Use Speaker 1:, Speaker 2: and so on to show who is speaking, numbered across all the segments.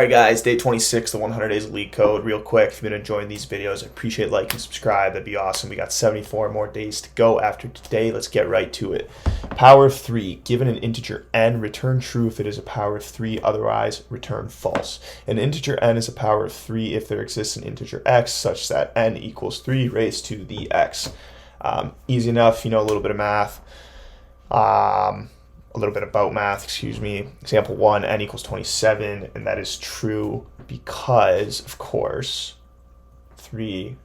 Speaker 1: Alright guys, day 26, the 100 Days of LeetCode. Real quick, if you've been enjoying these videos, I appreciate like and subscribe. That'd be awesome. We got 74 more days to go after today. Let's get right to it. Power of 3. Given an integer n, return true if it is a power of 3, otherwise return false. An integer n is a power of 3 if there exists an integer x such that n equals 3 raised to the x. Easy enough, you know a little bit of math. A little bit about math, excuse me. Example 1, n equals 27, and that is true because, of course, 3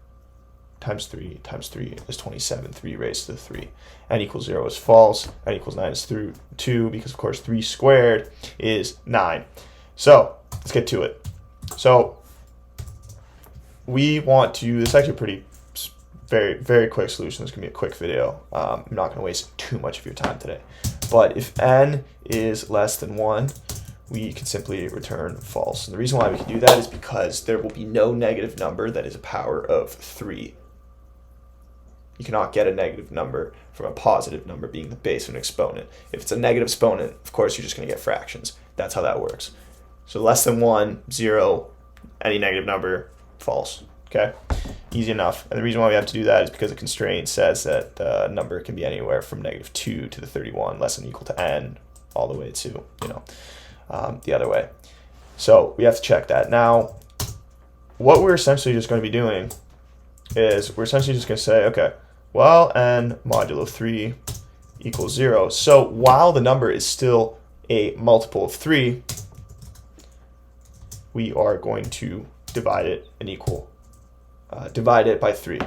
Speaker 1: times 3 times 3 is 27, 3 raised to the 3. N equals 0 is false, n equals 9 is 2, because, of course, 3 squared is 9. So, let's get to it. So, we want to, this is actually a pretty very quick solution. This is going to be a quick video. I'm not going to waste too much of your time today. But if n is less than 1, we can simply return false. And the reason why we can do that is because there will be no negative number that is a power of 3. You cannot get a negative number from a positive number being the base of an exponent. If it's a negative exponent, of course, you're just going to get fractions. That's how that works. So less than 1, 0, any negative number, false. Okay? Easy enough. And the reason why we have to do that is because the constraint says that the number can be anywhere from -2 to the 31, less than or equal to n, all the way to, the other way. So we have to check that. Now, what we're essentially just going to be doing is we're essentially just going to say, okay, well, n modulo 3 equals 0. So while the number is still a multiple of 3, we are going to divide it divide it by 3,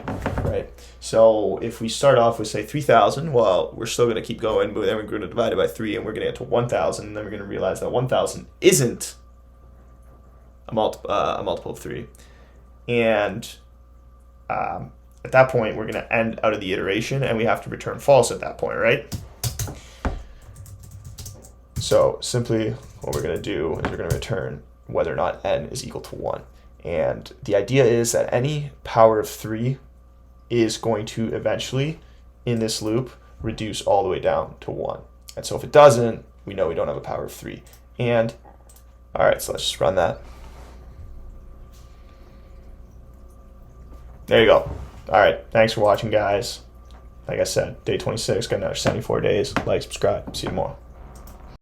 Speaker 1: right? So if we start off with, say, 3,000, well, we're still going to keep going, but then we're going to divide it by 3, and we're going to get to 1,000, and then we're going to realize that 1,000 isn't a multiple of 3. And at that point, we're going to end out of the iteration, and we have to return false at that point, right? So simply what we're going to do is we're going to return whether or not n is equal to 1. And the idea is that any power of 3 is going to eventually, in this loop, reduce all the way down to 1. And so if it doesn't, we know we don't have a power of 3. And, all right, so let's just run that. There you go. All right, thanks for watching, guys. Like I said, day 26, got another 74 days. Like, subscribe. See you tomorrow.